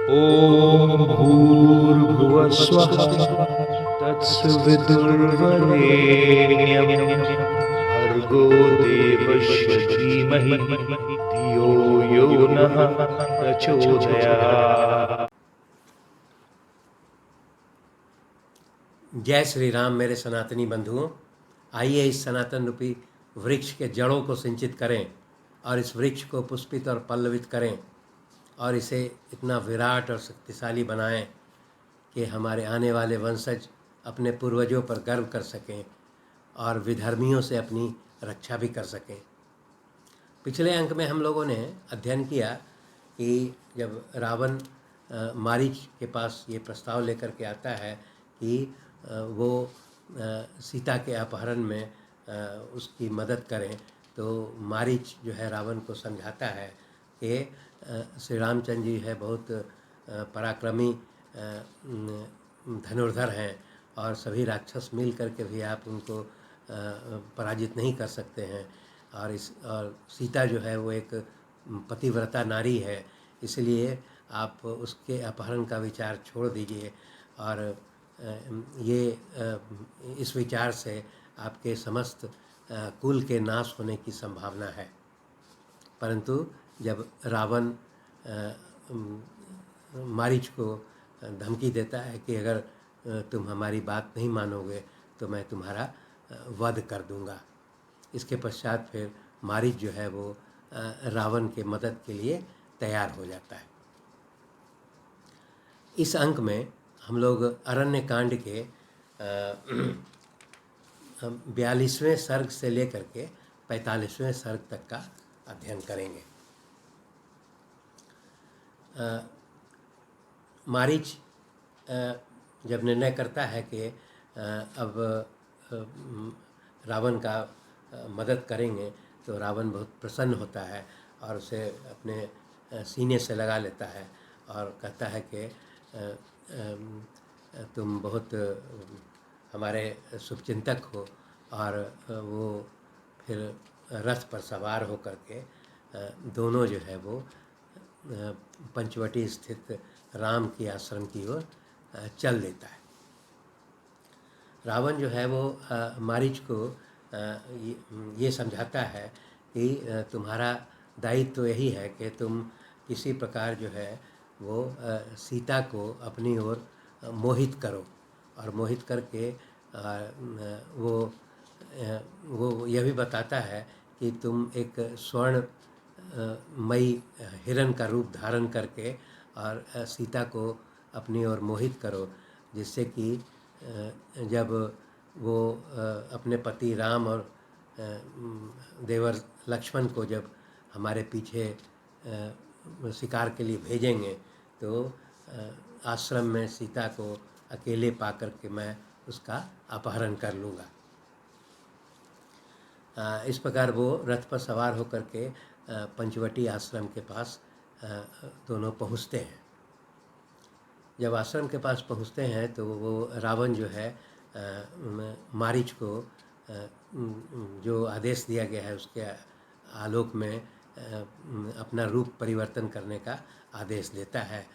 ॐ भूर्भुवः स्वः तत्सवितुर्वरेण्यं भर्गो देवस्य धीमहि धियो यो नः प्रचोदयात्। जय श्री राम मेरे सनातनी बंधुओं। आइए इस सनातन रूपी वृक्ष के जड़ों को सिंचित करें और इस वृक्ष को पुष्पित और पल्लवित करें और इसे इतना विराट और शक्तिशाली बनाएं कि हमारे आने वाले वंशज अपने पूर्वजों पर गर्व कर सकें और विधर्मियों से अपनी रक्षा भी कर सकें। पिछले अंक में हम लोगों ने अध्ययन किया कि जब रावण मारीच के पास ये प्रस्ताव लेकर के आता है कि वो सीता के अपहरण में उसकी मदद करें, तो मारीच जो है रावण को समझाता है कि श्री रामचंद्र जी है बहुत पराक्रमी धनुर्धर हैं और सभी राक्षस मिल करके भी आप उनको पराजित नहीं कर सकते हैं। और सीता जो है वो एक पतिव्रता नारी है, इसलिए आप उसके अपहरण का विचार छोड़ दीजिए और इस विचार से आपके समस्त कुल के नाश होने की संभावना है। परंतु जब रावण मारीच को धमकी देता है कि अगर तुम हमारी बात नहीं मानोगे तो मैं तुम्हारा वध कर दूंगा, इसके पश्चात फिर मारीच जो है वो रावण के मदद के लिए तैयार हो जाता है। इस अंक में हम लोग अरण्य कांड के 42वें सर्ग से लेकर के 45वें सर्ग तक का अध्ययन करेंगे। मारीच जब निर्णय करता है कि अब रावण का मदद करेंगे, तो रावण बहुत प्रसन्न होता है और उसे अपने सीने से लगा लेता है और कहता है कि तुम बहुत हमारे शुभचिंतक हो। और वो फिर रथ पर सवार होकर के दोनों जो है वो पंचवटी स्थित राम की आश्रम की ओर चल देता है। रावण जो है वो मारीच को ये समझाता है कि तुम्हारा दायित्व तो यही है कि तुम किसी प्रकार जो है वो सीता को अपनी ओर मोहित करो और मोहित करके वो यह भी बताता है कि तुम एक स्वर्ण मई हिरण का रूप धारण करके और सीता को अपनी ओर मोहित करो, जिससे कि जब वो अपने पति राम और देवर लक्ष्मण को जब हमारे पीछे शिकार के लिए भेजेंगे, तो आश्रम में सीता को अकेले पाकर के मैं उसका अपहरण कर लूँगा। इस प्रकार वो रथ पर सवार होकर के पंचवटी आश्रम के पास दोनों पहुँचते हैं। जब आश्रम के पास पहुँचते हैं तो वो रावण जो है मारीच को जो आदेश दिया गया है उसके आलोक में अपना रूप परिवर्तन करने का आदेश देता है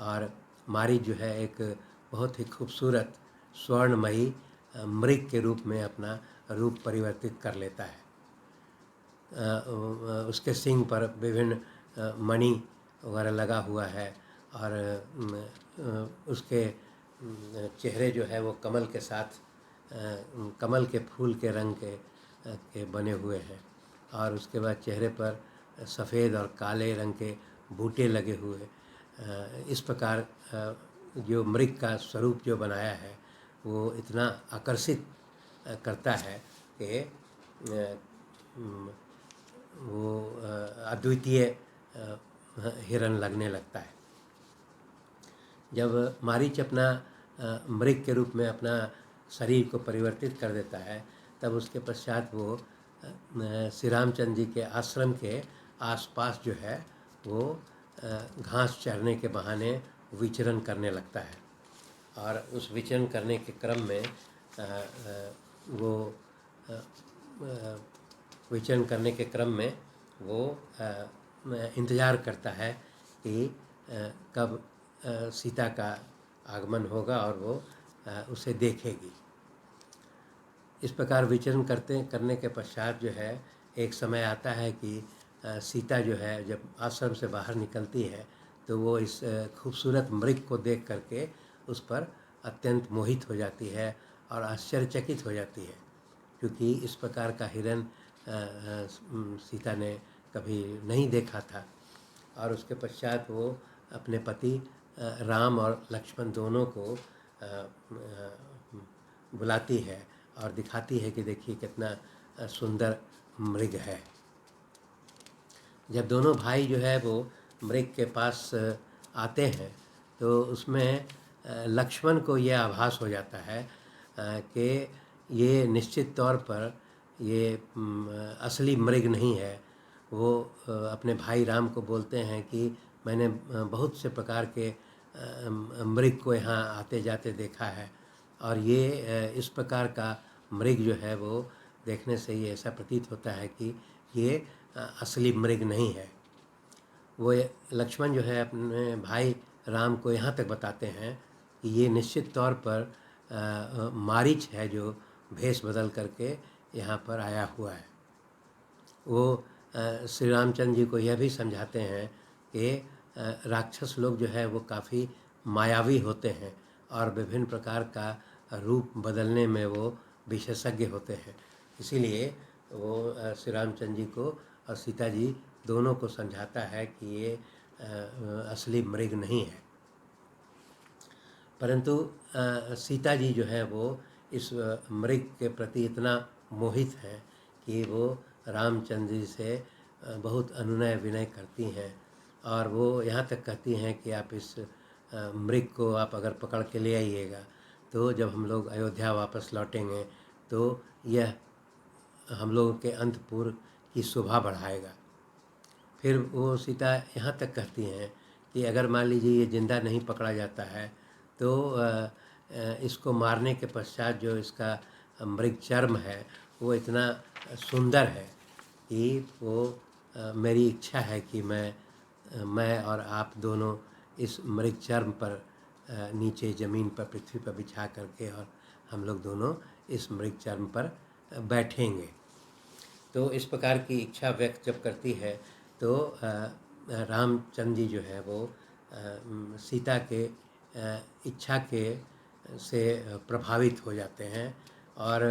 और मारीच जो है एक बहुत ही खूबसूरत स्वर्णमयी मृग के रूप में अपना रूप परिवर्तित कर लेता है। उसके सिंग पर विभिन्न मणि वगैरह लगा हुआ है और उसके चेहरे जो है वो कमल के साथ कमल के फूल के रंग के बने हुए हैं और उसके बाद चेहरे पर सफ़ेद और काले रंग के बूटे लगे हुए। इस प्रकार जो मृग का स्वरूप जो बनाया है वो इतना आकर्षित करता है कि वो अद्वितीय हिरण लगने लगता है। जब मारीच अपना मृग के रूप में अपना शरीर को परिवर्तित कर देता है, तब उसके पश्चात वो श्री रामचंद्र जी के आश्रम के आसपास जो है वो घास चरने के बहाने विचरण करने लगता है और उस विचरण करने के क्रम में वो विचरण करने के क्रम में वो इंतज़ार करता है कि कब सीता का आगमन होगा और वो उसे देखेगी। इस प्रकार विचरण करने के पश्चात जो है एक समय आता है कि सीता जो है जब आश्रम से बाहर निकलती है तो वो इस खूबसूरत मृग को देख करके उस पर अत्यंत मोहित हो जाती है और आश्चर्यचकित हो जाती है, क्योंकि इस प्रकार का हिरन सीता ने कभी नहीं देखा था। और उसके पश्चात वो अपने पति राम और लक्ष्मण दोनों को बुलाती है और दिखाती है कि देखिए कितना सुंदर मृग है। जब दोनों भाई जो है वो मृग के पास आते हैं तो उसमें लक्ष्मण को यह आभास हो जाता है कि ये निश्चित तौर पर ये असली मृग नहीं है। वो अपने भाई राम को बोलते हैं कि मैंने बहुत से प्रकार के मृग को यहाँ आते जाते देखा है और ये इस प्रकार का मृग जो है वो देखने से ये ऐसा प्रतीत होता है कि ये असली मृग नहीं है। वो लक्ष्मण जो है अपने भाई राम को यहाँ तक बताते हैं कि ये निश्चित तौर पर मारीच है जो भेष बदल करके यहाँ पर आया हुआ है। वो श्री रामचंद्र जी को यह भी समझाते हैं कि राक्षस लोग जो है वो काफ़ी मायावी होते हैं और विभिन्न प्रकार का रूप बदलने में वो विशेषज्ञ होते हैं। इसीलिए वो श्री रामचंद्र जी को और सीता जी दोनों को समझाता है कि ये असली मृग नहीं है। परंतु सीता जी जो है वो इस मृग के प्रति इतना मोहित हैं कि वो रामचंद्र जी से बहुत अनुनय विनय करती हैं और वो यहाँ तक कहती हैं कि आप इस मृग को आप अगर पकड़ के ले आइएगा तो जब हम लोग अयोध्या वापस लौटेंगे तो यह हम लोगों के अंतपुर की शोभा बढ़ाएगा। फिर वो सीता यहाँ तक कहती हैं कि अगर मान लीजिए ये ज़िंदा नहीं पकड़ा जाता है तो इसको मारने के पश्चात जो इसका मृग चर्म है वो इतना सुंदर है कि वो मेरी इच्छा है कि मैं और आप दोनों इस मृग चर्म पर नीचे ज़मीन पर पृथ्वी पर बिछा करके और हम लोग दोनों इस मृग चर्म पर बैठेंगे। तो इस प्रकार की इच्छा व्यक्त जब करती है तो रामचंद्र जी जो है वो सीता के इच्छा के से प्रभावित हो जाते हैं और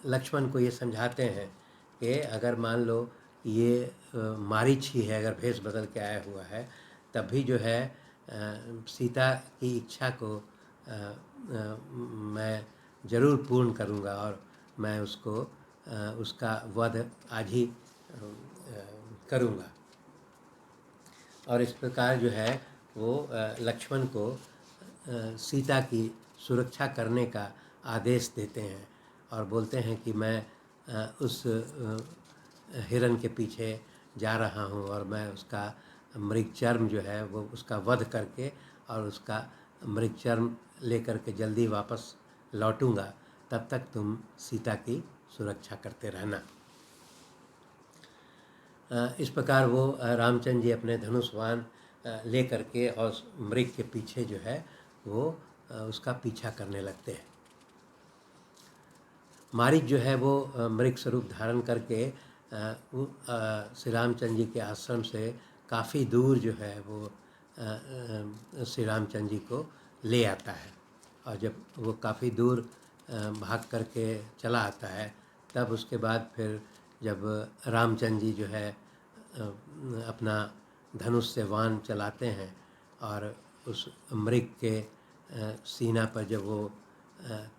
लक्ष्मण को ये समझाते हैं कि अगर मान लो ये मारीच ही है, अगर भेष बदल के आया हुआ है, तब भी जो है सीता की इच्छा को मैं ज़रूर पूर्ण करूँगा और मैं उसको उसका वध आज ही करूँगा। और इस प्रकार जो है वो लक्ष्मण को सीता की सुरक्षा करने का आदेश देते हैं और बोलते हैं कि मैं उस हिरन के पीछे जा रहा हूँ और मैं उसका मृग चर्म जो है वो उसका वध करके और उसका मृग चर्म लेकर के जल्दी वापस लौटूंगा, तब तक तुम सीता की सुरक्षा करते रहना। इस प्रकार वो रामचंद्र जी अपने धनुष्वान ले करके और मृग के पीछे जो है वो उसका पीछा करने लगते हैं। मारीच जो है वो मृग स्वरूप धारण करके श्री रामचंद्र जी के आश्रम से काफ़ी दूर जो है वो श्री रामचंद्र जी को ले आता है और जब वो काफ़ी दूर भाग करके चला आता है तब उसके बाद फिर जब रामचंद्र जी जो है अपना धनुष से बाण चलाते हैं और उस मृग के सीना पर जब वो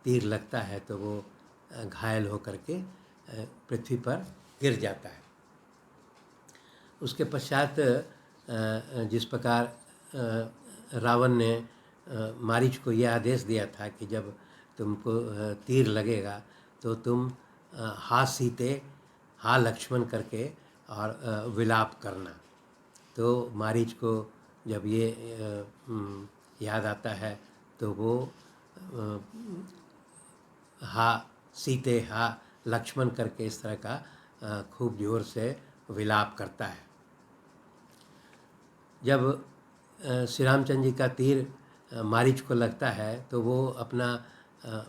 तीर लगता है तो वो घायल होकर के पृथ्वी पर गिर जाता है। उसके पश्चात जिस प्रकार रावण ने मारीच को यह आदेश दिया था कि जब तुमको तीर लगेगा तो तुम हा सीते हा लक्ष्मण करके और विलाप करना, तो मारीच को जब ये याद आता है तो वो हा सीते हा लक्ष्मण करके इस तरह का खूब जोर से विलाप करता है। जब श्री रामचंद्र जी का तीर मारीच को लगता है तो वो अपना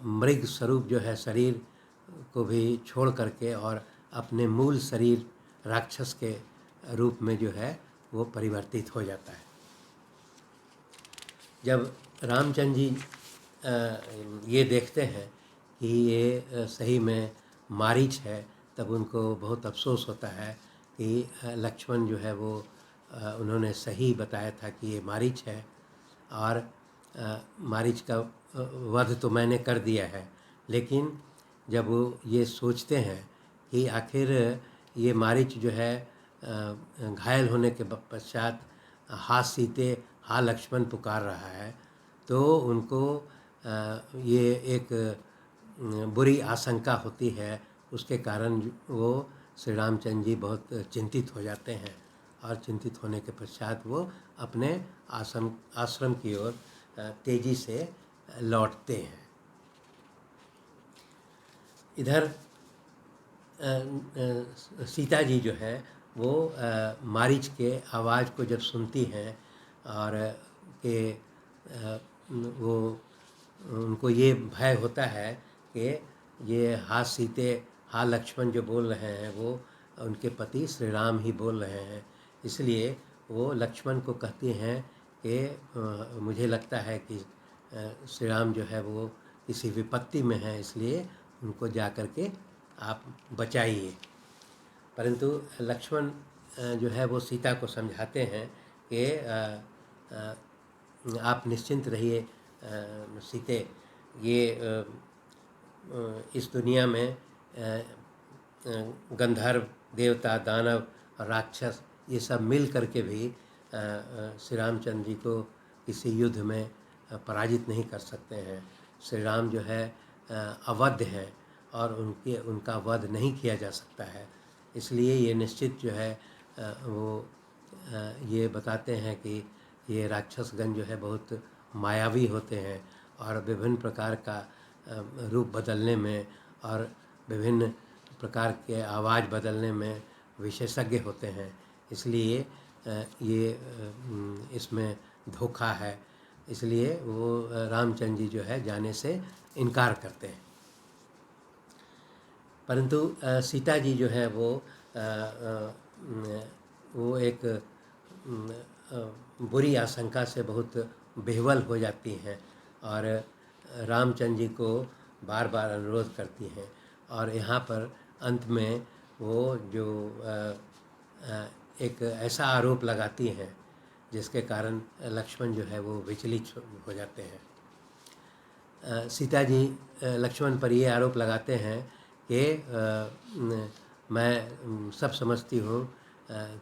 मृग स्वरूप जो है शरीर को भी छोड़ करके और अपने मूल शरीर राक्षस के रूप में जो है वो परिवर्तित हो जाता है। जब रामचंद्र जी ये देखते हैं कि ये सही में मारीच है, तब उनको बहुत अफसोस होता है कि लक्ष्मण जो है वो उन्होंने सही बताया था कि ये मारीच है और मारीच का वध तो मैंने कर दिया है। लेकिन जब वो ये सोचते हैं कि आखिर ये मारीच जो है घायल होने के पश्चात हा सीते हा लक्ष्मण पुकार रहा है, तो उनको ये एक बुरी आशंका होती है। उसके कारण वो श्री रामचंद्र जी बहुत चिंतित हो जाते हैं और चिंतित होने के पश्चात वो अपने आश्रम की ओर तेजी से लौटते हैं। इधर सीता जी जो है वो मारीच के आवाज़ को जब सुनती हैं और कि वो उनको ये भय होता है कि ये हा सीते हा लक्ष्मण जो बोल रहे हैं वो उनके पति श्री राम ही बोल रहे हैं। इसलिए वो लक्ष्मण को कहती हैं कि मुझे लगता है कि श्री राम जो है वो किसी विपत्ति में है, इसलिए उनको जा कर के आप बचाइए। परंतु लक्ष्मण जो है वो सीता को समझाते हैं कि आप निश्चिंत रहिए सीते, ये इस दुनिया में गंधर्व, देवता, दानव और राक्षस ये सब मिल करके भी श्री रामचंद्र जी को किसी युद्ध में पराजित नहीं कर सकते हैं। श्री राम जो है अवध्य हैं और उनका वध नहीं किया जा सकता है। इसलिए ये निश्चित जो है वो ये बताते हैं कि ये राक्षसगण जो है बहुत मायावी होते हैं और विभिन्न प्रकार का रूप बदलने में और विभिन्न प्रकार के आवाज़ बदलने में विशेषज्ञ होते हैं। इसलिए ये इसमें धोखा है, इसलिए वो रामचंद्र जी जो है जाने से इनकार करते हैं। परंतु सीता जी जो है वो एक बुरी आशंका से बहुत बेहवल हो जाती हैं और रामचंद्र जी को बार बार अनुरोध करती हैं। और यहाँ पर अंत में वो जो एक ऐसा आरोप लगाती हैं जिसके कारण लक्ष्मण जो है वो विचलित हो जाते हैं। सीता जी लक्ष्मण पर ये आरोप लगाते हैं कि मैं सब समझती हूँ,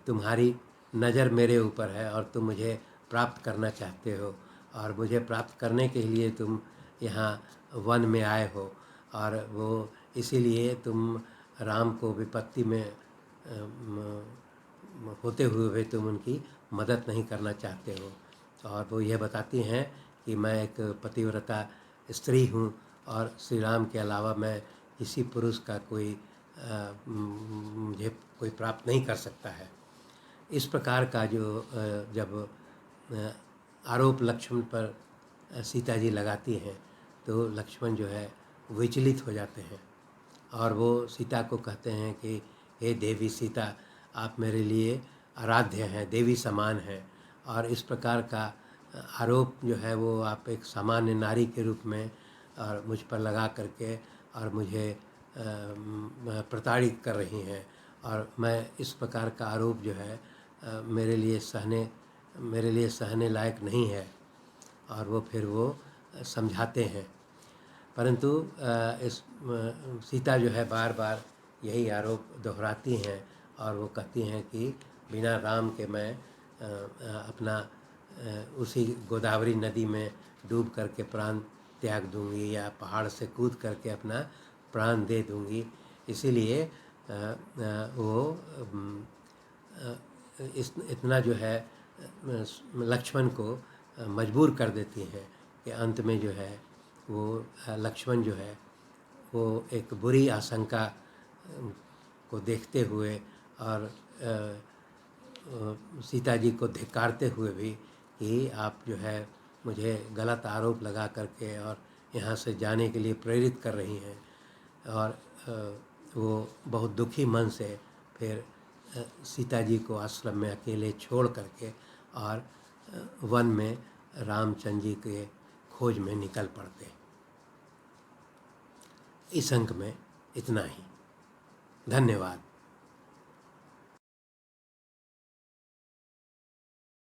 तुम्हारी नज़र मेरे ऊपर है और तुम मुझे प्राप्त करना चाहते हो और मुझे प्राप्त करने के लिए तुम यहाँ वन में आए हो और वो इसीलिए तुम राम को विपत्ति में होते हुए भी तुम उनकी मदद नहीं करना चाहते हो। और वो यह बताती हैं कि मैं एक पतिव्रता स्त्री हूँ और श्री राम के अलावा मैं किसी पुरुष का कोई मुझे कोई प्राप्त नहीं कर सकता है। इस प्रकार का जो जब आरोप लक्ष्मण पर सीता जी लगाती हैं तो लक्ष्मण जो है विचलित हो जाते हैं और वो सीता को कहते हैं कि हे देवी सीता, आप मेरे लिए आराध्य हैं, देवी समान हैं और इस प्रकार का आरोप जो है वो आप एक सामान्य नारी के रूप में और मुझ पर लगा करके और मुझे प्रताड़ित कर रही हैं और मैं इस प्रकार का आरोप जो है मेरे लिए सहने लायक नहीं है। और वो फिर वो समझाते हैं, परंतु इस सीता जो है बार बार यही आरोप दोहराती हैं और वो कहती हैं कि बिना राम के मैं अपना उसी गोदावरी नदी में डूब करके प्राण त्याग दूंगी या पहाड़ से कूद करके अपना प्राण दे दूंगी। इसीलिए वो इतना जो है लक्ष्मण को मजबूर कर देती हैं कि अंत में जो है वो लक्ष्मण जो है वो एक बुरी आशंका को देखते हुए और सीता जी को धिक्कारते हुए भी कि आप जो है मुझे गलत आरोप लगा करके और यहाँ से जाने के लिए प्रेरित कर रही हैं। और वो बहुत दुखी मन से फिर सीता जी को आश्रम में अकेले छोड़ करके और वन में रामचंद्र जी के खोज में निकल पड़ते। इस अंक में इतना ही। धन्यवाद।